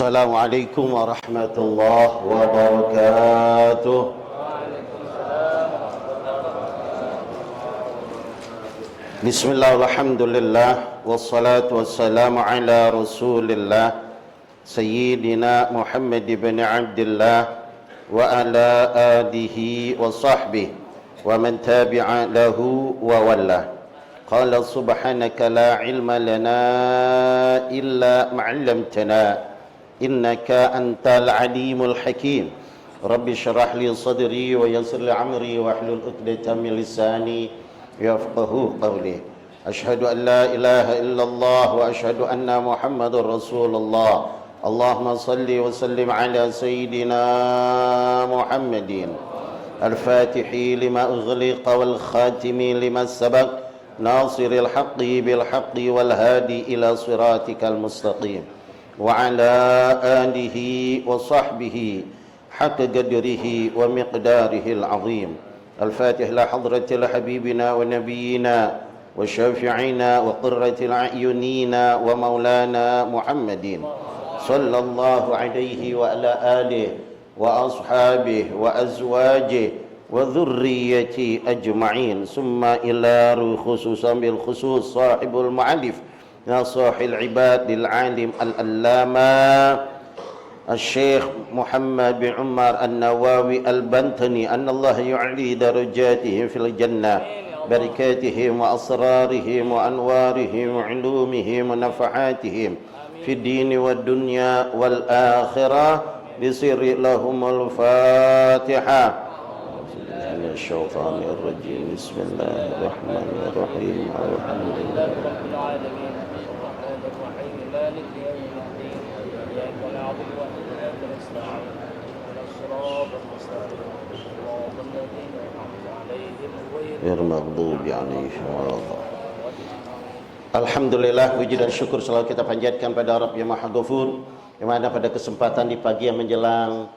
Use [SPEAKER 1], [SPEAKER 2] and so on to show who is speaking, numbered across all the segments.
[SPEAKER 1] Assalamualaikum warahmatullahi wabarakatuh. Bismillah, alhamdulillah, wassalatu wassalamu ala rasulillah Sayyidina Muhammad ibn Abdullah wa ala alihi wa sahbihi wa man tabi'a lahu wa wallah. Qala subhanaka la ilma lana illa ma'allamtana innaka antal alimul hakim. Rabbi syrah li sadri wa yassir li amri wa hlul 'uqdatam min lisani yafqahu qawli. Asyhadu an la ilaha illallah wa asyhadu anna Muhammadar Rasulullah. Allahumma salli wa sallim ala sayyidina Muhammadin al-fatihi lima ughliqa wal khatimi lima sabaq nasiril haqqi bil haqqi wal hadi ila siratikal mustaqim wa ala alihi wa sahbihi haqqa qadrihi wa miqdarihil azim. Al-Fatih la hadratil habibina wa nabiyyina wa syafi'ina wa qurratil a'yunina wa maulana Muhammadin sallallahu alaihi wa ala alihi wa ashabihi wa azwajihi wa dhurriyyati ajma'in. Summa ila ruh khususan bil khusus sahibul mu'allif nasahil ibad lil alim al-allama Al-Syekh Muhammad bin Umar An-Nawawi Al-Bantani, anna Allah yu'li darajatihim fil jannah barakatihim wa asrarihim wa anwarihim wa ulumihim wa nafahatihim fid dini wad dunya wal akhirah bisirri lahumul Fatihah. Minasyaitonir rajim. Bismillahirrahmanirrahim. Alhamdulillahirabbil alamin. Arrahmanir rahim. Maliki yaumiddin. Iyyaka na'budu wa iyyaka nasta'in. Ihdinas siratal mustaqim. Siratal ladzina an'amta 'alaihim ghairil maghdubi 'alaihim waladdallin. Alhamdulillah, puji dan syukur selalu kita panjatkan pada Rabb yang Maha Ghafur, yang mana pada kesempatan di pagi yang menjelang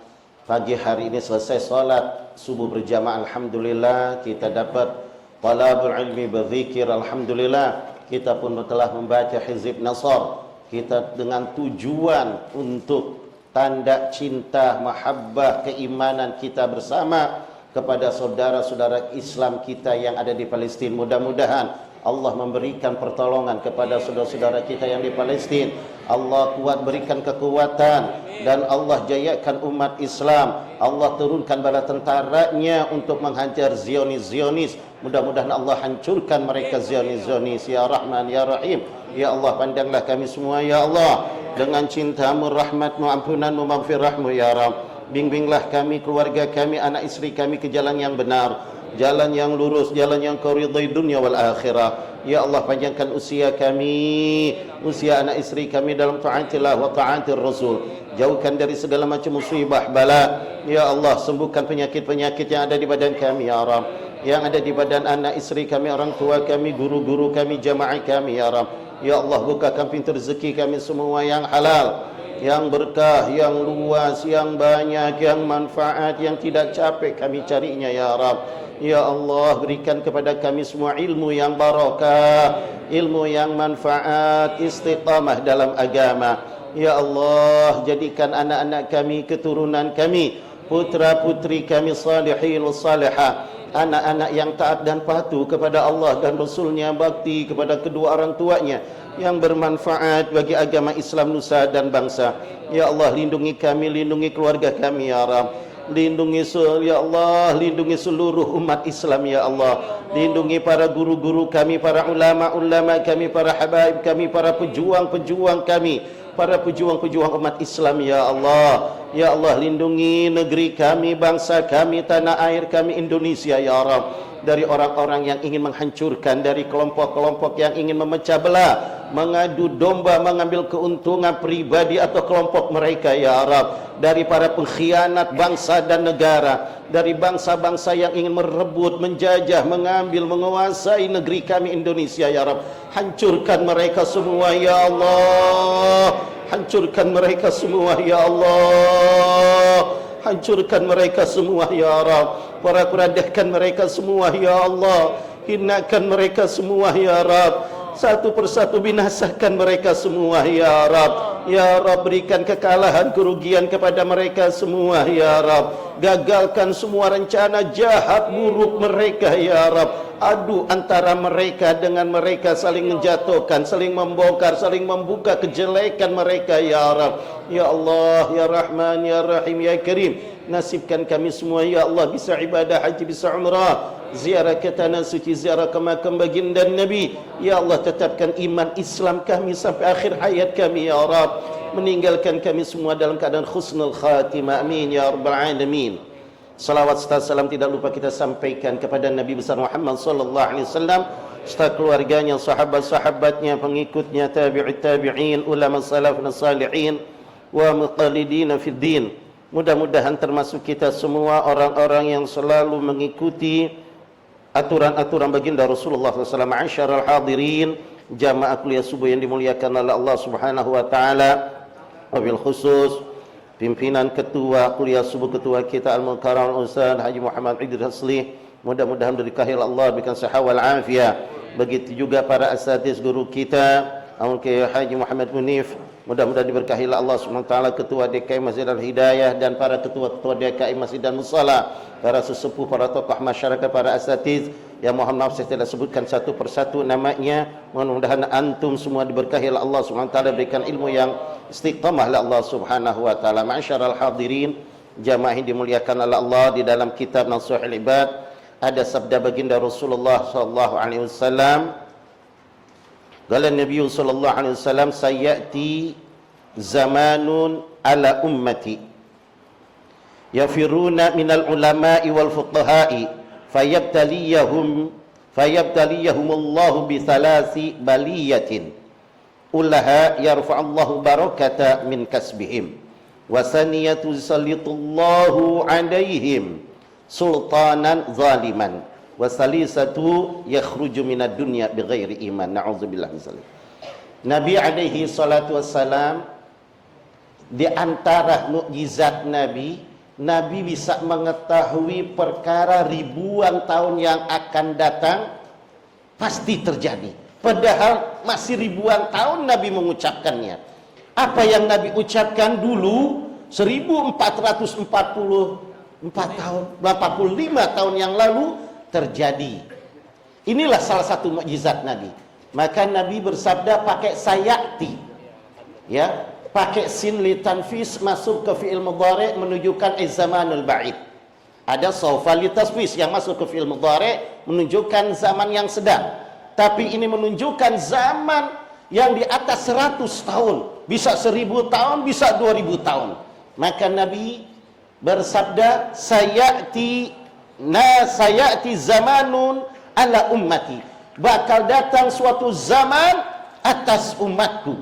[SPEAKER 1] pagi hari ini selesai salat subuh berjamaah, alhamdulillah kita dapat talabul ilmi berzikir, alhamdulillah kita pun telah membaca Hizib Nasr, kita dengan tujuan untuk tanda cinta, mahabbah, keimanan kita bersama kepada saudara-saudara Islam kita yang ada di Palestin. Mudah-mudahan Allah memberikan pertolongan kepada saudara-saudara kita yang di Palestin. Allah kuat berikan kekuatan dan Allah jayakan umat Islam. Allah turunkan bala tentaranya untuk menghajar Zionis-Zionis. Mudah-mudahan Allah hancurkan mereka Zionis-Zionis. Ya Rahman, Ya Rahim. Ya Allah, pandanglah kami semua ya Allah dengan cintamu, rahmatmu, ampunanmu, maghfirahmu ya Rabb. Bimbinglah kami, keluarga kami, anak istri kami ke jalan yang benar, jalan yang lurus, jalan yang kau ridai dunia wal akhirah. Ya Allah, panjangkan usia kami, usia anak istri kami dalam ta'atillah wa ta'atir Rasul. Jauhkan dari segala macam musibah, bala. Ya Allah, sembuhkan penyakit-penyakit yang ada di badan kami ya Rabb, yang ada di badan anak istri kami, orang tua kami, guru-guru kami, jamaah kami ya Rabb. Ya Allah, bukakan pintu rezeki kami semua yang halal, yang berkah, yang luas, yang banyak, yang manfaat, yang tidak capek kami carinya ya Rabb. Ya Allah, berikan kepada kami semua ilmu yang barakah, ilmu yang manfaat, istiqamah dalam agama. Ya Allah, jadikan anak-anak kami, keturunan kami, putra-putri kami salihin salihah, anak-anak yang taat dan patuh kepada Allah dan Rasulnya, bakti kepada kedua orang tuanya, yang bermanfaat bagi agama Islam, nusa dan bangsa. Ya Allah, lindungi kami, lindungi keluarga kami ya Rabb. Lindungi ya Allah, lindungi seluruh umat Islam ya Allah. Lindungi para guru-guru kami, para ulama-ulama kami, para habaib kami, para pejuang-pejuang kami, para pejuang-pejuang umat Islam ya Allah. Ya Allah, lindungi negeri kami, bangsa kami, tanah air kami Indonesia ya Rabb dari orang-orang yang ingin menghancurkan, dari kelompok-kelompok yang ingin memecah belah, mengadu domba, mengambil keuntungan pribadi atau kelompok mereka ya Rabb, dari para pengkhianat bangsa dan negara, dari bangsa-bangsa yang ingin merebut, menjajah, mengambil, menguasai negeri kami Indonesia ya Rabb. Hancurkan mereka semua ya Allah, hancurkan mereka semua ya Allah, hancurkan mereka semua ya Rabb. Porak-porandahkan mereka semua ya Allah, hinakan mereka semua ya Rabb. Satu persatu binasakan mereka semua ya Rabb. Ya Rabb, berikan kekalahan, kerugian kepada mereka semua ya Rabb. Gagalkan semua rencana jahat buruk mereka ya Rabb. Adu antara mereka dengan mereka, saling menjatuhkan, saling membongkar, saling membuka kejelekan mereka ya Rabb. Ya Allah, ya Rahman, ya Rahim, ya Karim, nasibkan kami semua ya Allah bisa ibadah haji, bisa umrah, ziarah ke tanah suci, ziarah ke makam baginda Nabi. Ya Allah, tetapkan iman Islam kami sampai akhir hayat kami ya Rabb. Meninggalkan kami semua dalam keadaan khusnul khatimah, amin ya rabbal alamin. Salawat serta salam tidak lupa kita sampaikan kepada Nabi besar Muhammad sallallahu alaihi wasallam, serta keluarganya, sahabat-sahabatnya, pengikutnya, tabi'ut tabi'in, ulama salafun salihin wa muqallidina fid din. Mudah-mudahan termasuk kita semua orang-orang yang selalu mengikuti aturan-aturan baginda Rasulullah SAW. Ma'asyiral hadirin, jamaah kuliah subuh yang dimuliakan oleh Allah Subhanahu wa taala, wabil khusus pimpinan ketua kuliah subuh, ketua kita Al-Mukarram Ustaz Haji Muhammad Idris Haslih, mudah-mudahan berkahi Allah, berikan sihat wal afiat. Begitu juga para asatiz guru kita Haji Muhammad Munif, mudah-mudahan diberkahi Allah SWT, ketua DKI Masjid Al-Hidayah dan para ketua-ketua DKI Masjid dan Musala, para sesepuh, para tokoh masyarakat, para asatiz yang mohon maaf saya tidak sebutkan satu persatu namanya. Mudah-mudahan antum semua diberkahi Allah SWT, berikan ilmu yang istiqamah oleh Allah Subhanahu wa taala. Ma'asyiral hadirin, jamaah yang dimuliakan oleh Allah, di dalam kitab Nasuhul Ibad ada sabda baginda Rasulullah sallallahu alaihi wasallam. Qala Nabi sallallahu alaihi wasallam, sayati zamanun ala ummati yafiruna minal ulama'i wal fuqaha'i fayabtaliyahum Allahu bi thalathi baliyatin ulaha yarfa'allahu barakata min kasbihim wa saniyatu sallitullahu alaihim sultanan zaliman wa salisatu yakhruju minad dunya bighairi iman. Na'udzubillah min dzalik. Nabi alaihi salatu wassalam, di antara mukjizat Nabi, Nabi bisa mengetahui perkara ribuan tahun yang akan datang pasti terjadi. Padahal masih ribuan tahun Nabi mengucapkannya. Apa yang Nabi ucapkan dulu 1444 tahun, 45 tahun yang lalu terjadi. Inilah salah satu mukjizat Nabi. Maka Nabi bersabda pakai sayati, ya, pakai sin li tanfis, masuk ke fi'il mudhari menunjukkan zamanul ba'id. Ada sawfa li tasfis yang masuk ke fi'il mudhari menunjukkan zaman yang sedang. Tapi ini menunjukkan zaman yang di atas 100 tahun, bisa 1000 tahun, bisa 2000 tahun. Maka Nabi bersabda, sayati zamanun ala ummati, bakal datang suatu zaman atas umatku,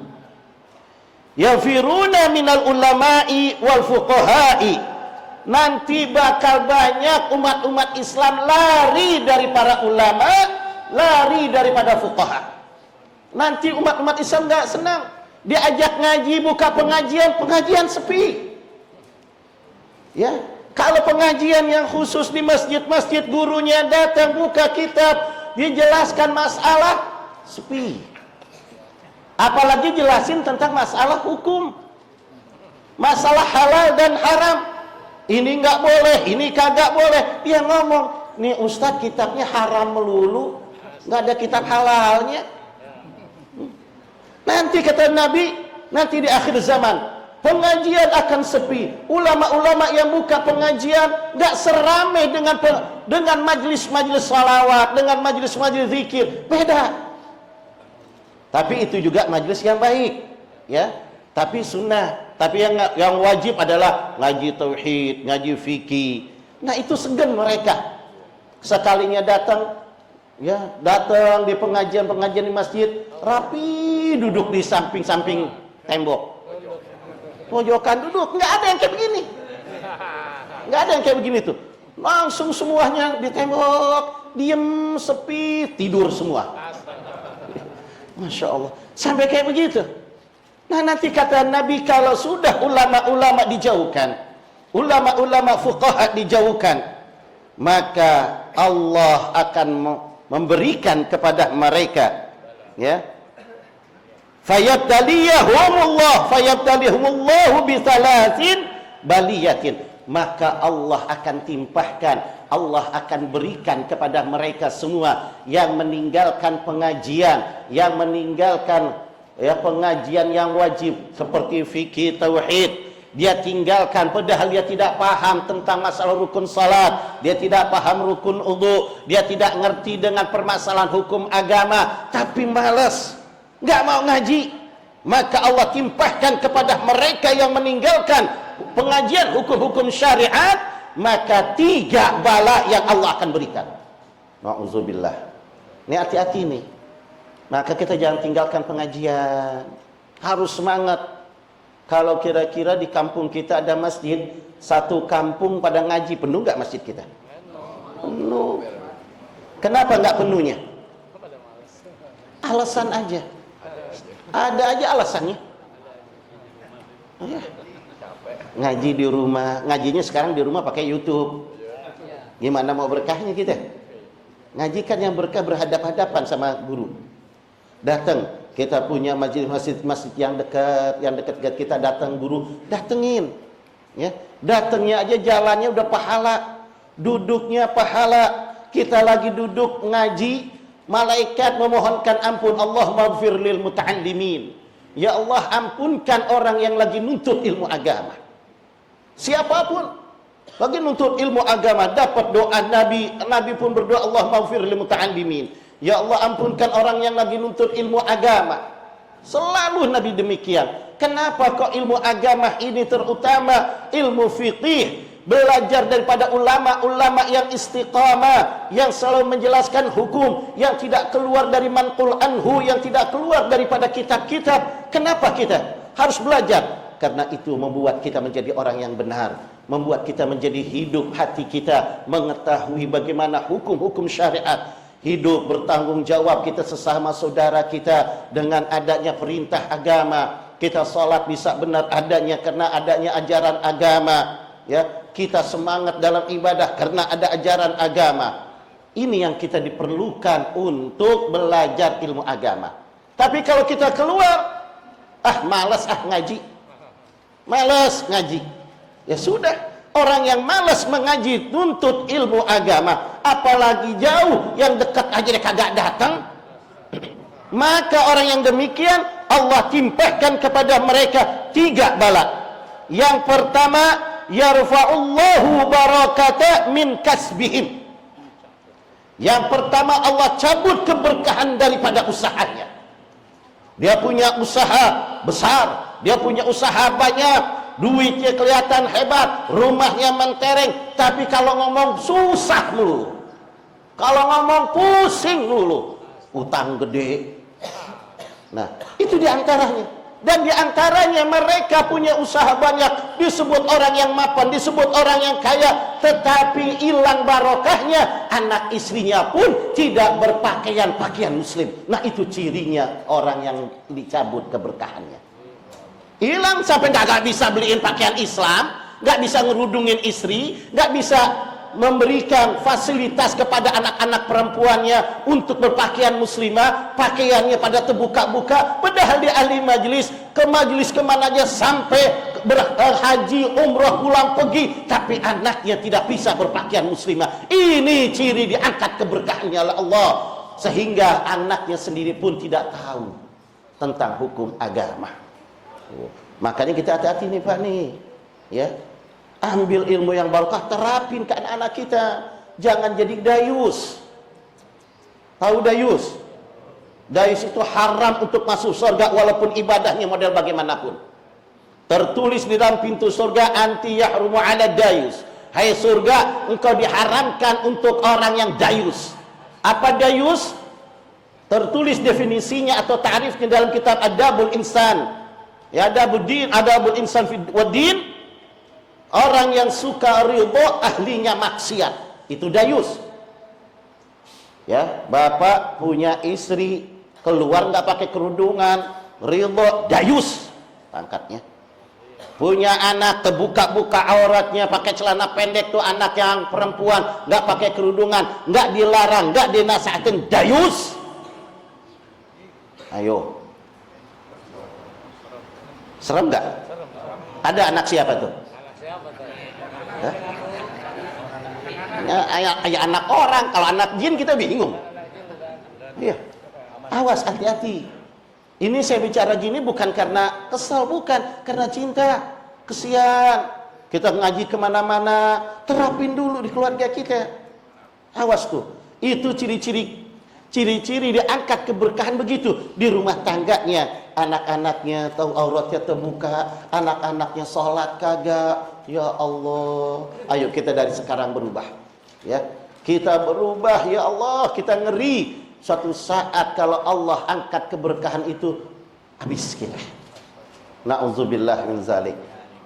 [SPEAKER 1] yafiruna minal ulama'i wal fuqaha'i, nanti bakal banyak umat-umat Islam lari dari para ulama, lari daripada fuqaha. Nanti umat-umat Islam nggak senang diajak ngaji, buka pengajian sepi. Ya, kalau pengajian yang khusus di masjid-masjid, gurunya datang buka kitab, dijelaskan masalah, sepi. Apalagi jelasin tentang masalah hukum, masalah halal dan haram. Ini nggak boleh, ini kagak boleh. Dia ngomong, nih Ustadz kitabnya haram melulu, nggak ada kitab halalnya. Nanti kata Nabi, nanti di akhir zaman pengajian akan sepi. Ulama-ulama yang buka pengajian nggak seramai dengan majlis-majlis salawat, dengan majlis-majlis zikir. Beda. Tapi itu juga majlis yang baik, ya. Tapi sunnah. Tapi yang wajib adalah ngaji tauhid, ngaji fikih. Nah itu segan mereka. Sekalinya datang, ya, datang di pengajian di masjid, rapi duduk di samping-samping tembok. Pojokan duduk, nggak ada yang kayak begini, nggak ada yang kayak begini tuh. Langsung semuanya di tembok, diem, sepi, tidur semua. Masya Allah, sampai kayak begitu. Nah nanti kata Nabi, kalau sudah ulama-ulama dijauhkan, ulama-ulama fuqaha dijauhkan, maka Allah akan memberikan kepada mereka, ya, fayabtalihumullahu bisalasin baliyatin, maka Allah akan timpahkan, Allah akan berikan kepada mereka semua yang meninggalkan pengajian, yang meninggalkan pengajian yang wajib seperti fikih tauhid, dia tinggalkan padahal dia tidak paham tentang masalah rukun salat, dia tidak paham rukun wudu, dia tidak ngerti dengan permasalahan hukum agama, tapi malas, nggak mau ngaji, maka Allah timpahkan kepada mereka yang meninggalkan pengajian hukum-hukum syariat, maka 3 bala yang Allah akan berikan. Na'udzubillah. Ini hati-hati nih. Maka kita jangan tinggalkan pengajian. Harus semangat. Kalau kira-kira di kampung kita ada masjid, satu kampung pada ngaji, penuh nggak masjid kita? Penuh. Kenapa nggak penuhnya? Alasan aja. Ada aja alasannya. Ya. Ngaji di rumah, ngajinya sekarang di rumah pakai YouTube. Gimana mau berkahnya kita? Ngaji kan yang berkah berhadap-hadapan sama guru. Datang, kita punya masjid yang dekat kita, datang guru, datengin. Ya, datangnya aja jalannya udah pahala, duduknya pahala. Kita lagi duduk ngaji, malaikat memohonkan ampun, Allah maghfir lil muta'allimin. Ya Allah, ampunkan orang yang lagi nuntut ilmu agama. Siapapun lagi nuntut ilmu agama dapat doa Nabi pun berdoa, Allah maghfir lil muta'allimin. Ya Allah, ampunkan orang yang lagi nuntut ilmu agama. Selalu Nabi demikian. Kenapa kok ilmu agama ini terutama? Ilmu fiqih, belajar daripada ulama-ulama yang istiqamah, yang selalu menjelaskan hukum, yang tidak keluar dari manqul anhu, yang tidak keluar daripada kitab-kitab. Kenapa kita harus belajar? Karena itu membuat kita menjadi orang yang benar, membuat kita menjadi hidup hati kita mengetahui bagaimana hukum-hukum syariat, hidup bertanggung jawab kita sesama saudara kita dengan adanya perintah agama. Kita sholat bisa benar adanya karena adanya ajaran agama, ya. Kita semangat dalam ibadah karena ada ajaran agama. Ini yang kita diperlukan untuk belajar ilmu agama. Tapi kalau kita keluar, malas ngaji, malas ngaji, ya sudah. Orang yang malas mengaji tuntut ilmu agama, apalagi jauh, yang dekat aja dia kagak datang, maka orang yang demikian Allah timpahkan kepada mereka 3 bala. Yang pertama, yarfa'ullahu barakata min kasbihim. Yang pertama, Allah cabut keberkahan daripada usahanya. Dia punya usaha besar, dia punya usaha banyak, duitnya kelihatan hebat, rumahnya mentereng, tapi kalau ngomong susah mulu, kalau ngomong pusing mulu, utang gede. Nah, itu diantaranya. Dan diantaranya mereka punya usaha banyak, disebut orang yang mapan, disebut orang yang kaya, tetapi hilang barokahnya, anak istrinya pun tidak berpakaian pakaian muslim. Nah, itu cirinya orang yang dicabut keberkahannya. Hilang sampai nggak bisa beliin pakaian Islam, nggak bisa ngerudungin istri, nggak bisa memberikan fasilitas kepada anak-anak perempuannya untuk berpakaian muslimah, pakaiannya pada terbuka-buka, padahal di ahli majelis kemana aja, sampai berhaji, umrah, pulang pergi, tapi anaknya tidak bisa berpakaian muslimah. Ini ciri diangkat keberkahannya oleh Allah, sehingga anaknya sendiri pun tidak tahu tentang hukum agama. Makanya kita hati-hati nih Pak nih, ya. Ambil ilmu yang barokah, terapin ke anak-anak kita. Jangan jadi dayus. Tahu dayus? Dayus itu haram untuk masuk surga walaupun ibadahnya model bagaimanapun. Tertulis di dalam pintu surga, anti yahrumu ala dayus. Hai surga, engkau diharamkan untuk orang yang dayus. Apa dayus? Tertulis definisinya atau ta'rifnya dalam kitab Adabul Insan. Ya, Adabul Insan fi Waddin. Orang yang suka ridho, ahlinya maksiat, itu dayus. Ya, bapak punya istri keluar nggak pakai kerudungan, ridho, dayus pangkatnya. Punya anak terbuka-buka auratnya, pakai celana pendek tuh anak yang perempuan, nggak pakai kerudungan, nggak dilarang, nggak dinasihatin, dayus. Ayo, Serem nggak? Ada anak siapa tuh? Hah? Ya, anak orang. Kalau anak jin kita bingung. Iya. Awas, hati-hati. Ini saya bicara gini bukan karena kesal, bukan karena cinta. Kesian. Kita ngaji kemana-mana, terapin dulu di keluarga kita. Awas tuh. Itu ciri-ciri diangkat keberkahan begitu. Di rumah tangganya, anak-anaknya tahu auratnya terbuka, anak-anaknya sholat kagak. Ya Allah, ayo kita dari sekarang berubah. Ya, kita berubah. Ya Allah, kita ngeri suatu saat kalau Allah angkat keberkahan itu habis kita. Na'udzubillah min zalik.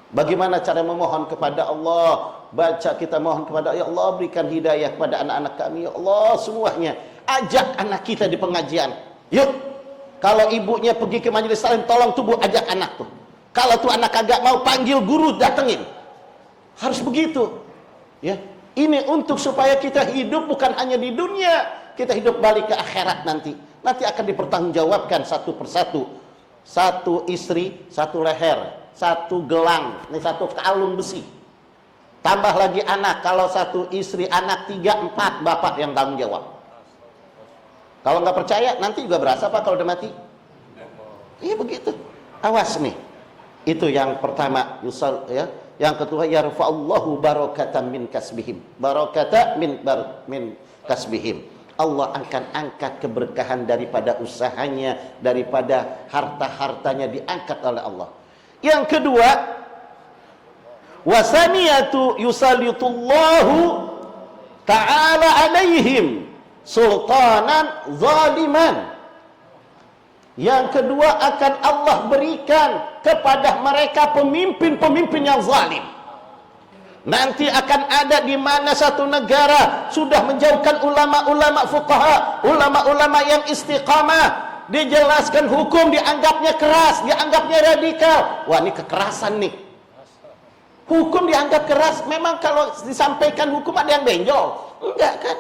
[SPEAKER 1] Bagaimana cara memohon kepada Allah? Baca, kita mohon kepada ya Allah, berikan hidayah kepada anak-anak kami. Ya Allah, semuanya. Ajak anak kita di pengajian. Yuk. Kalau ibunya pergi ke majelis taklim, tolong tubuh ajak anak tuh. Kalau tuh anak kagak mau, panggil guru, datengin. Harus begitu. Ya. Ini untuk supaya kita hidup bukan hanya di dunia, kita hidup balik ke akhirat nanti. Nanti akan dipertanggungjawabkan satu persatu. Satu istri, satu leher, satu gelang, ini satu kalung besi. Tambah lagi anak, kalau satu istri, anak 3, 4, bapak yang tanggung jawab. Kalau nggak percaya, nanti juga berasa Pak kalau udah mati. Iya begitu. Awas nih. Itu yang pertama, yusal ya. Yang kedua, yarfa'allahu barakatan min kasbihim. Barakatan min kasbihim. Allah akan angkat keberkahan daripada usahanya, daripada harta-hartanya diangkat oleh Allah. Yang kedua, wasaniyatu yusallitullahu ta'ala alaihim sultanan zaliman. Yang kedua, akan Allah berikan kepada mereka pemimpin-pemimpin yang zalim. Nanti akan ada di mana satu negara sudah menjauhkan ulama-ulama fuqaha, ulama-ulama yang istiqamah, dijelaskan hukum dianggapnya keras, dianggapnya radikal. Wah, ini kekerasan nih. Hukum dianggap keras. Memang kalau disampaikan hukum ada yang benjol? Enggak kan?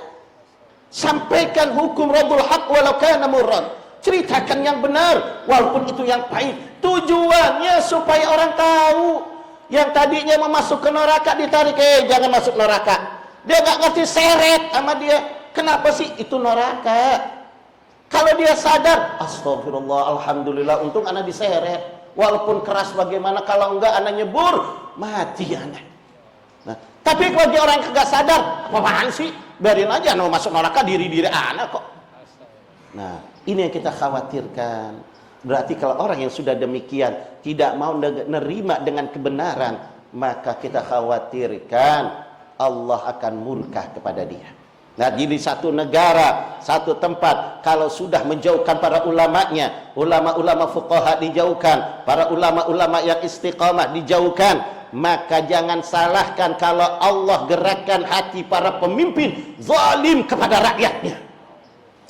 [SPEAKER 1] Sampaikan hukum Rabbul Haq walau kana murran. Ceritakan yang benar walaupun itu yang pahit. Tujuannya supaya orang tahu. Yang tadinya mau masuk ke neraka ditarik, jangan masuk neraka. Dia nggak ngerti, seret sama dia. Kenapa sih itu neraka? Kalau dia sadar, astagfirullah, alhamdulillah, untung anak diseret. Walaupun keras bagaimana, kalau enggak anak nyebur, mati anak. Nah, tapi bagi orang yang nggak sadar, apaan sih? Biarin aja, mau masuk neraka diri-diri anak kok. Nah, ini yang kita khawatirkan. Berarti kalau orang yang sudah demikian tidak mau menerima dengan kebenaran, maka kita khawatirkan Allah akan murka kepada dia. Nah, di satu negara, satu tempat, kalau sudah menjauhkan para ulamanya, ulama-ulama fuqaha dijauhkan, para ulama-ulama yang istiqamah dijauhkan, maka jangan salahkan kalau Allah gerakkan hati para pemimpin zalim kepada rakyatnya.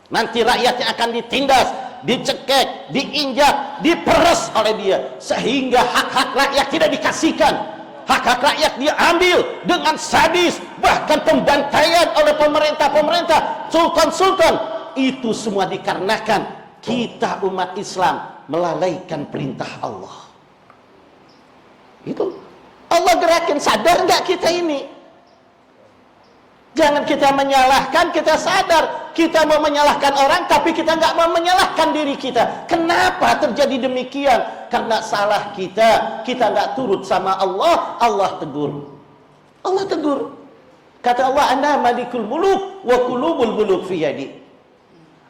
[SPEAKER 1] Nanti rakyatnya akan ditindas, dicekek, diinjak, diperes oleh dia, sehingga hak-hak rakyat tidak dikasihkan. Hak-hak rakyat diambil dengan sadis, bahkan pembantaian oleh pemerintah-pemerintah, sultan-sultan. Itu semua dikarenakan kita umat Islam melalaikan perintah Allah. Itu Allah gerakin, sadar nggak kita ini? Jangan kita menyalahkan, kita sadar. Kita mau menyalahkan orang, tapi kita nggak mau menyalahkan diri kita. Kenapa terjadi demikian? Karena salah kita nggak turut sama Allah, Allah tegur. Allah tegur. Kata Allah, ana malikul muluk wa qulubul muluk fi yadi.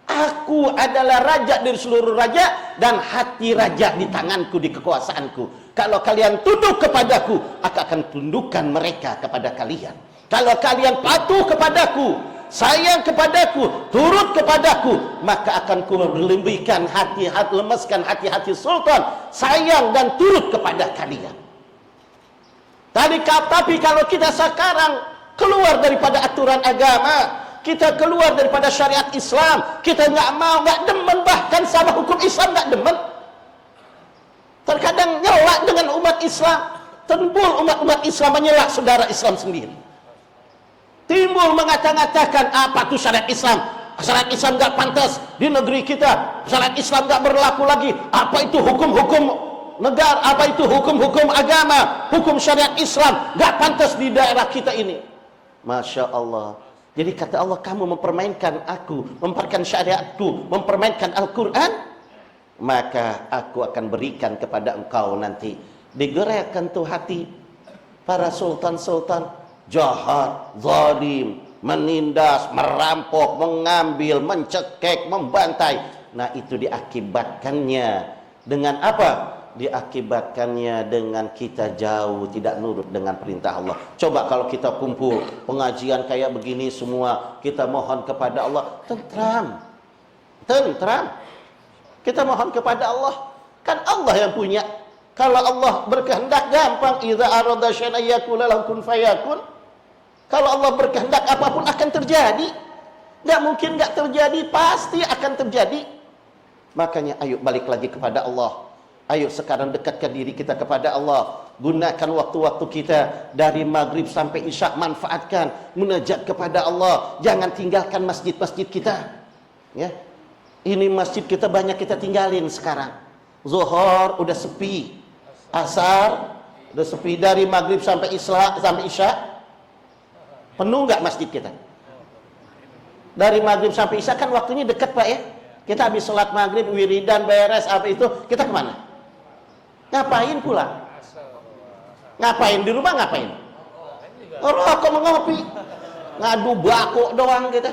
[SPEAKER 1] Aku adalah raja dari seluruh raja, dan hati raja di tanganku, di kekuasaanku. Kalau kalian tunduk kepadaku, aku akan tundukkan mereka kepada kalian. Kalau kalian patuh kepadaku, sayang kepadaku, turut kepadaku, maka akan ku melembutkan hati-hati, lemeskan hati-hati sultan, sayang dan turut kepada kalian. Tapi kalau kita sekarang keluar daripada aturan agama, kita keluar daripada syariat Islam, kita nggak mau, nggak demen, bahkan sama hukum Islam nggak demen. Terkadang nyelak dengan umat Islam, timbul umat-umat Islam menyelak saudara Islam sendiri. Timbul mengatakan apa tuh syariat Islam? Syariat Islam nggak pantas di negeri kita. Syariat Islam nggak berlaku lagi. Apa itu hukum-hukum negara, apa itu hukum-hukum agama, hukum syariat Islam, gak pantas di daerah kita ini. Masya Allah. Jadi kata Allah, kamu mempermainkan aku, mempermainkan syariatku, mempermainkan Al-Quran, maka aku akan berikan kepada engkau nanti. Digerakkan tuh hati para sultan-sultan jahat, zalim, menindas, merampok, mengambil, mencekek, membantai. Nah, itu diakibatkannya dengan apa? Diakibatkannya dengan kita jauh tidak nurut dengan perintah Allah. Coba kalau kita kumpul pengajian kayak begini semua, kita mohon kepada Allah, tentram. Kita mohon kepada Allah. Kan Allah yang punya. Kalau Allah berkehendak gampang, idza arada syai'an yakula lahu kun fayakun. Kalau Allah berkehendak apapun akan terjadi. Enggak mungkin enggak terjadi, pasti akan terjadi. Makanya ayo balik lagi kepada Allah. Ayo sekarang dekatkan diri kita kepada Allah. Gunakan waktu-waktu kita dari maghrib sampai isya, manfaatkan munajat kepada Allah. Jangan tinggalkan masjid-masjid kita. Ya. Ini masjid kita banyak kita tinggalin sekarang. Zuhur udah sepi. Asar udah sepi, dari maghrib sampai isya. Penuh nggak masjid kita? Dari maghrib sampai isya kan waktunya dekat Pak ya. Kita habis sholat maghrib, wiridan, beres apa itu, kita kemana? Ngapain pulang? Ngapain di rumah ngapain? Rokok mengopi, ngadu bako doang kita.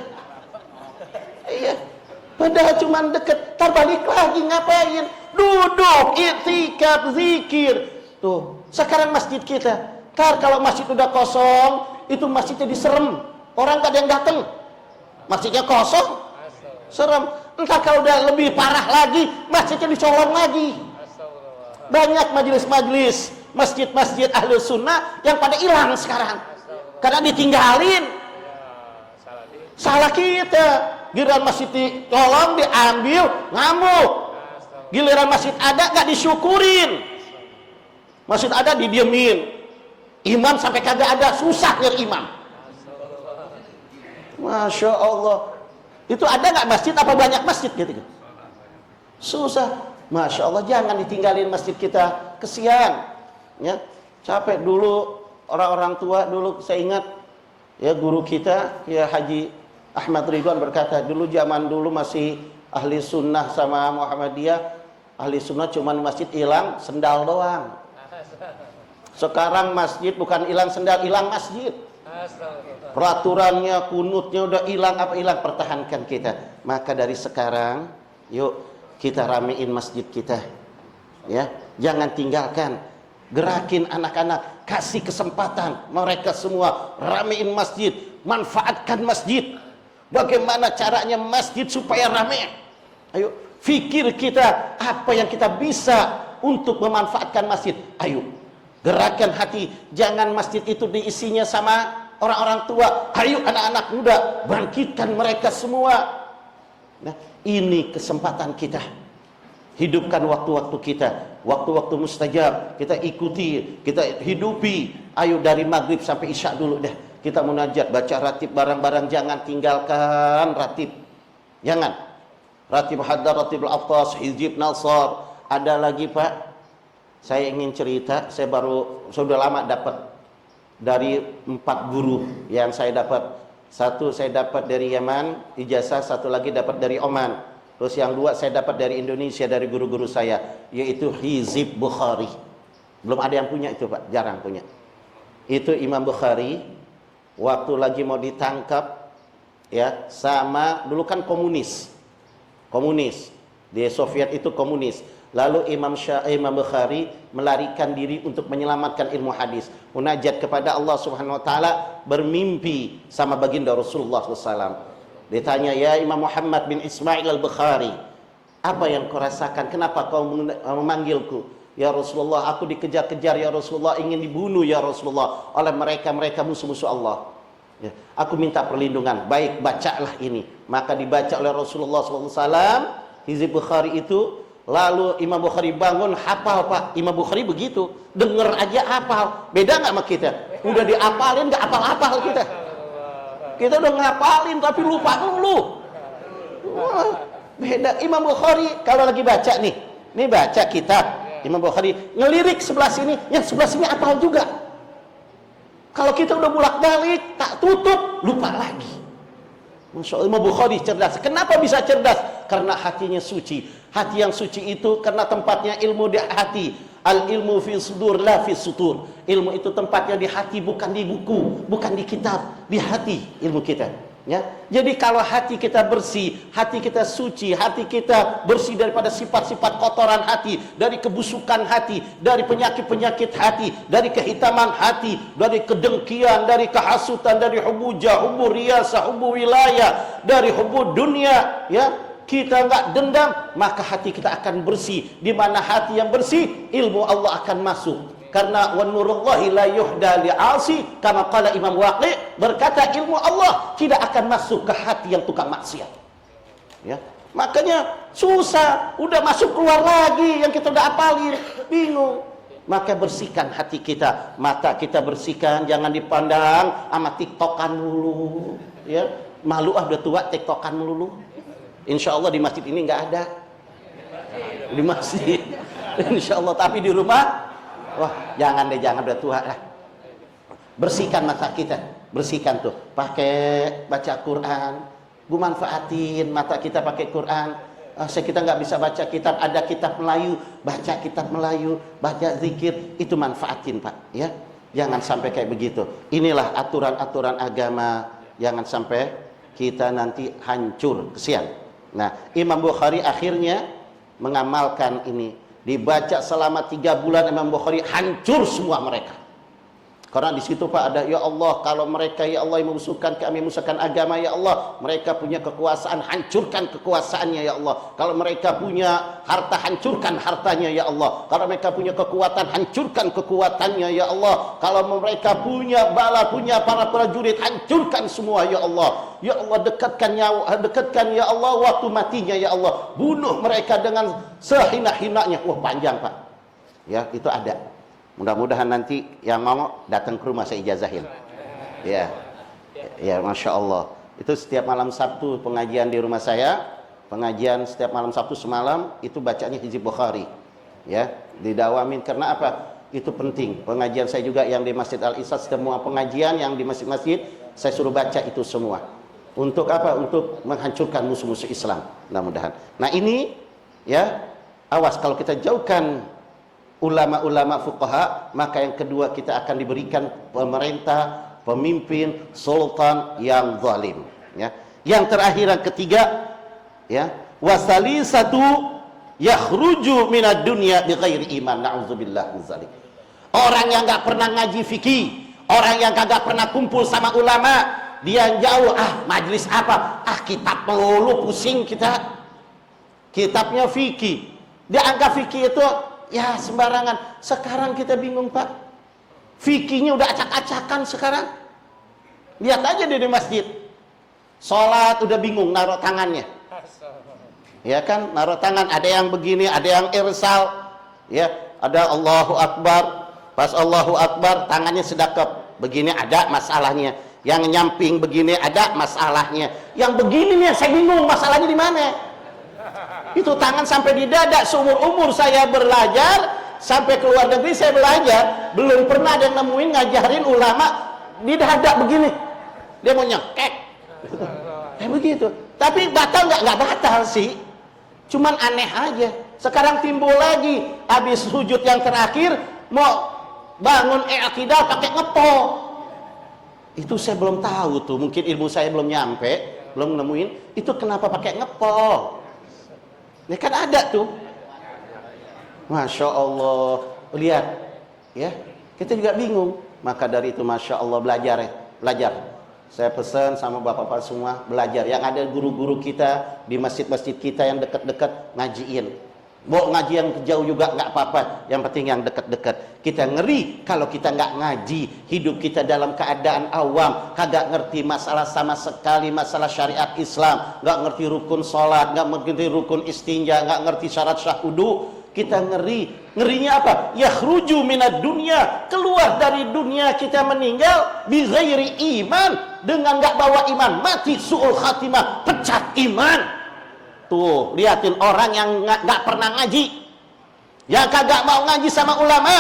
[SPEAKER 1] Iya. Padahal cuma deket, terbalik lagi ngapain? Duduk, iktikaf, zikir. Tuh, sekarang masjid kita. Kalau masjid udah kosong, itu masjidnya diserem. Orang gak ada yang datang. Masjidnya kosong, serem. Entah kalau udah lebih parah lagi, masjidnya dicolong lagi. Banyak majelis-majelis, masjid-masjid Ahlus Sunnah yang pada hilang sekarang. Karena ditinggalin. Salah kita. Giliran masjid ditolong, diambil, ngamuk. Giliran masjid ada, gak disyukurin. Masjid ada, didiemin. Imam sampai kagak ada, susah nyari imam. Masya Allah. Itu ada gak masjid, apa banyak masjid gitu? Susah. Masya Allah, jangan ditinggalin masjid kita. Kesian. Ya, capek dulu, orang-orang tua dulu, saya ingat, ya guru kita, ya Haji Ahmad Ridwan berkata, dulu zaman dulu masih ahli sunnah sama Muhammadiyah, ahli sunnah cuman masjid hilang sendal doang. Sekarang masjid bukan hilang sendal, hilang masjid. Peraturannya, kunutnya udah hilang, apa hilang, pertahankan kita. Maka dari sekarang, yuk kita ramein masjid kita. Ya, jangan tinggalkan. Gerakin anak-anak, kasih kesempatan mereka semua ramein masjid, manfaatkan masjid. Bagaimana caranya masjid supaya ramai? Ayo, fikir kita apa yang kita bisa untuk memanfaatkan masjid. Ayo, gerakan hati. Jangan masjid itu diisinya sama orang-orang tua. Ayo anak-anak muda, bangkitkan mereka semua. Nah, ini kesempatan kita. Hidupkan waktu-waktu kita, waktu-waktu mustajab. Kita ikuti, kita hidupi. Ayo dari maghrib sampai isya dulu dah. Kita munajat, baca ratib barang-barang, jangan tinggalkan ratib. Jangan. Ratib hadar, ratib al-aftas, hizib, nasar. Ada lagi Pak, saya ingin cerita, saya sudah lama dapat dari 4 guru yang saya dapat. Satu saya dapat dari Yaman, ijazah, satu lagi dapat dari Oman. Terus yang 2 saya dapat dari Indonesia, dari guru-guru saya, yaitu Hizib Bukhari. Belum ada yang punya itu Pak, jarang punya. Itu Imam Bukhari, waktu lagi mau ditangkap, ya, sama dulu kan komunis di Soviet itu komunis. Lalu Imam Bukhari melarikan diri untuk menyelamatkan ilmu hadis, munajat kepada Allah Subhanahu Wa Taala, bermimpi sama baginda Rasulullah SAW. Ditanya, ya Imam Muhammad bin Ismail al-Bukhari, apa yang kau rasakan? Kenapa kau memanggilku? Ya Rasulullah, aku dikejar-kejar ya Rasulullah, ingin dibunuh ya Rasulullah oleh mereka musuh-musuh Allah. Ya, aku minta perlindungan. Baik, bacalah ini. Maka dibaca oleh Rasulullah SAW Hizib Bukhari itu. Lalu Imam Bukhari bangun, hafal Pak. Imam Bukhari begitu, denger aja hafal. Beda nggak sama kita? Udah diapalin nggak apal-apal kita. Kita udah ngapalin tapi lupa dulu. Wah, beda. Imam Bukhari kalau lagi baca nih baca kitab, Imam Bukhari ngelirik sebelah sini, yang sebelah sini apal juga. Kalau kita udah bolak-balik, tak tutup, lupa lagi. Masya Allah, Imam Bukhari cerdas. Kenapa bisa cerdas? Karena hatinya suci. Hati yang suci itu karena tempatnya ilmu di hati. Al ilmu fi sudur la fi sutur. Ilmu itu tempatnya di hati, bukan di buku, bukan di kitab, di hati ilmu kita. Ya, jadi kalau hati kita bersih, hati kita suci, hati kita bersih daripada sifat-sifat kotoran hati, dari kebusukan hati, dari penyakit-penyakit hati, dari kehitaman hati, dari kedengkian, dari kehasutan, dari hubujah, hubu riyasah, hubu wilayah, dari hubu dunia, ya, kita enggak dendam, maka hati kita akan bersih. Di mana hati yang bersih, ilmu Allah akan masuk. Karena wa nurullahi la yuhda li'asi, kama qala Imam Waqi', berkata ilmu Allah tidak akan masuk ke hati yang tukang maksiat. Ya, makanya susah, udah masuk keluar lagi yang kita udah apalin, bingung. Maka bersihkan hati kita, mata kita bersihkan, jangan dipandang sama tiktokan dulu. Ya, malu udah tua tiktokan dulu. Insya Allah di masjid ini nggak ada, di masjid. Insya Allah, tapi di rumah, wah jangan deh, jangan, udah tua lah. Bersihkan mata kita, bersihkan tuh, pakai baca Quran. Gue manfaatin mata kita pakai Quran. Kita nggak bisa baca kitab, ada kitab Melayu, baca kitab Melayu, baca zikir, itu manfaatin Pak, ya. Jangan sampai kayak begitu. Inilah aturan-aturan agama, jangan sampai kita nanti hancur, kesian. Nah, Imam Bukhari akhirnya mengamalkan ini. Dibaca selama 3 bulan Imam Bukhari, hancur semua mereka. Karena di situ Pak ada, ya Allah, kalau mereka ya Allah yang memusuhkan kami, memusuhkan agama, ya Allah, mereka punya kekuasaan, hancurkan kekuasaannya ya Allah. Kalau mereka punya harta, hancurkan hartanya ya Allah. Kalau mereka punya kekuatan, hancurkan kekuatannya ya Allah. Kalau mereka punya bala, punya para prajurit, hancurkan semua ya Allah. Ya Allah, dekatkan ya Allah waktu matinya ya Allah. Bunuh mereka dengan sehina-hinanya. Wah, panjang Pak. Ya, itu ada. Mudah-mudahan nanti yang mau datang ke rumah saya ijazahin. Ya, ya, Masya Allah. Itu setiap malam Sabtu pengajian di rumah saya. Pengajian setiap malam Sabtu semalam itu bacanya Hizib Bukhari. Ya, didawamin karena apa? Itu penting. Pengajian saya juga yang di Masjid Al-Isad, semua pengajian yang di masjid-masjid saya suruh baca itu semua. Untuk apa? Untuk menghancurkan musuh-musuh Islam. Mudah-mudahan. Nah ini, ya, awas kalau kita jauhkan ulama-ulama fuqaha, maka yang kedua kita akan diberikan pemerintah, pemimpin, sultan yang zalim. Ya. Yang terakhir, yang ketiga, ya, wasalisatu yakhruju minad dunya bighairi iman. Na'udzubillah min dzalik. Orang yang enggak pernah ngaji fikih, orang yang kagak pernah kumpul sama ulama, dia jauh, majelis apa? Kitab melulu, pusing kita. Kitabnya fikih. Dia anggap fikih itu ya sembarangan. Sekarang kita bingung Pak, fikihnya udah acak-acakan sekarang. Lihat aja di masjid, sholat udah bingung naruh tangannya, ya kan, naruh tangan, ada yang begini, ada yang irsal, ya, ada Allahu Akbar, pas Allahu Akbar tangannya sedekap begini, ada masalahnya. Yang nyamping begini ada masalahnya. Yang begini nih saya bingung masalahnya di mana. Itu tangan sampai di dada. Seumur-umur saya belajar, sampai ke luar negeri saya belajar, belum pernah ada yang nemuin ngajarin ulama di dada begini. Dia mau nyekek. Kayak begitu. Tapi batal nggak batal sih. Cuman aneh aja. Sekarang timbul lagi, habis sujud yang terakhir mau bangun i'tidal pakai ngepol. Itu saya belum tahu tuh, mungkin ilmu saya belum nyampe, belum nemuin. Itu kenapa pakai ngepol? Ini kan ada tuh. Masya Allah. Lihat, ya, kita juga bingung. Maka dari itu Masya Allah, belajar ya, belajar. Saya pesan sama bapak-bapak semua, belajar. Yang ada guru-guru kita di masjid-masjid kita yang dekat-dekat, ngajiin. Mau ngaji yang jauh juga nggak apa-apa, yang penting yang dekat-dekat. Kita ngeri kalau kita nggak ngaji, hidup kita dalam keadaan awam, kagak ngerti masalah sama sekali, masalah syariat Islam, nggak ngerti rukun sholat, nggak ngerti rukun istinja, nggak ngerti syarat syahdu. Kita ngeri. Ngerinya apa? Yakhruju minad dunya, keluar dari dunia kita meninggal bighairi iman, dengan nggak bawa iman, mati su'ul khatimah, pecat iman. Tuh, lihatin orang yang nggak pernah ngaji. Yang kagak mau ngaji sama ulama,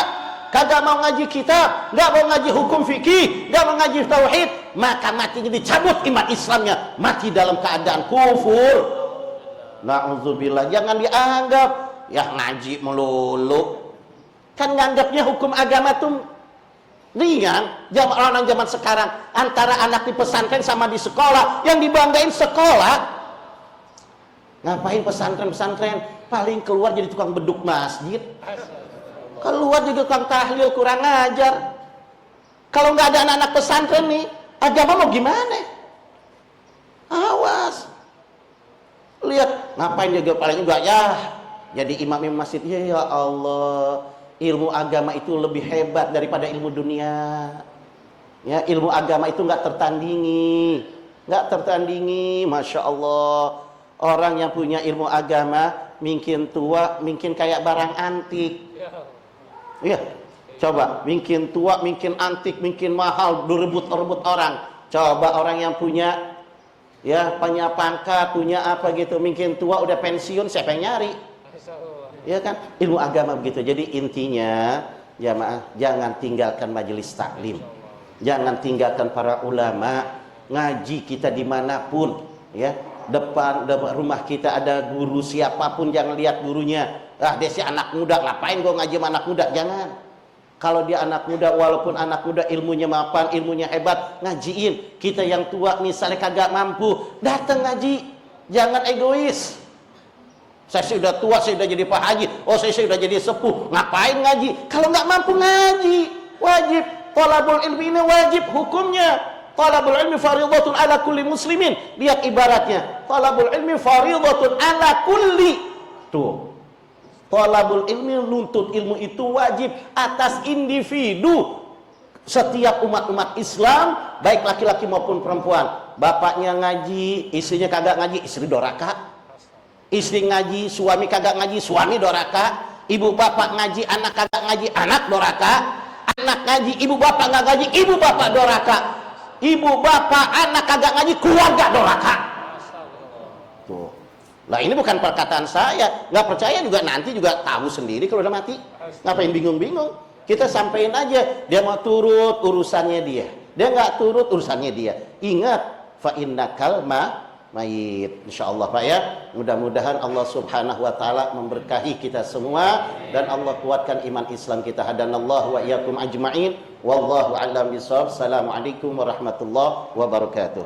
[SPEAKER 1] kagak mau ngaji kitab, nggak mau ngaji hukum fikih, nggak mau ngaji tauhid, maka matinya dicabut iman Islamnya, mati dalam keadaan kufur. Na'udzubillah. Jangan dianggap ya ngaji melulu. Kan nganggapnya hukum agama tuh ringan. Orang zaman sekarang antara anak di pesantren sama di sekolah, yang dibanggain sekolah. Ngapain pesantren-pesantren? Paling keluar jadi tukang beduk masjid, keluar jadi tukang tahlil, kurang ajar. Kalau nggak ada anak-anak pesantren nih, agama mau gimana? Awas. Lihat, ngapain dia paling juga ya jadi imam masjid. Ya Allah, ilmu agama itu lebih hebat daripada ilmu dunia. Ya, ilmu agama itu nggak tertandingi, masya Allah. Orang yang punya ilmu agama mungkin tua, mungkin kayak barang antik. Iya, coba, mungkin tua, mungkin antik, mungkin mahal, direbut-rebut orang. Coba orang yang punya, ya, punya pangkat, punya apa gitu, mungkin tua udah pensiun, siapa yang nyari? Ya kan, ilmu agama begitu. Jadi intinya, jamaah, jangan tinggalkan majelis taklim, jangan tinggalkan para ulama. Ngaji kita dimanapun, ya. Depan rumah kita ada guru, siapapun jangan lihat gurunya, dia si anak muda, ngapain gua ngaji sama anak muda. Jangan. Kalau dia anak muda, walaupun anak muda ilmunya mapan, ilmunya hebat, ngajiin. Kita yang tua misalnya kagak mampu, datang ngaji. Jangan egois. Saya sudah tua, saya sudah jadi Pak Haji, saya sudah jadi sepuh, ngapain ngaji? Kalau nggak mampu ngaji, wajib. Thalabul ilmi ini wajib hukumnya. Talabul ilmi faridatun ala kulli muslimin. Lihat ibaratnya. Talabul ilmi faridatun ala kulli. Tuh. Talabul ilmi, nuntut ilmu itu wajib atas individu. Setiap umat-umat Islam, baik laki-laki maupun perempuan. Bapaknya ngaji, istrinya kagak ngaji, istri doraka. Istri ngaji, suami kagak ngaji, suami doraka. Ibu bapak ngaji, anak kagak ngaji, anak doraka. Anak ngaji, ibu bapak nggak ngaji, ibu bapak doraka. Ibu bapak anak kagak ngaji, keluarga doraka. Tuh. Lah ini bukan perkataan saya. Nggak percaya juga nanti juga tahu sendiri kalau udah mati. Ngapain bingung-bingung? Kita sampein aja. Dia mau turut urusannya dia. Dia nggak turut urusannya dia. Ingat, fa innakal mayit. Insyaallah Pak ya. Mudah-mudahan Allah Subhanahu wa taala memberkahi kita semua dan Allah kuatkan iman Islam kita. Hadanallahu wa iyyakum ajma'in. Wallahu a'lam bishawab. Assalamualaikum warahmatullahi wabarakatuh.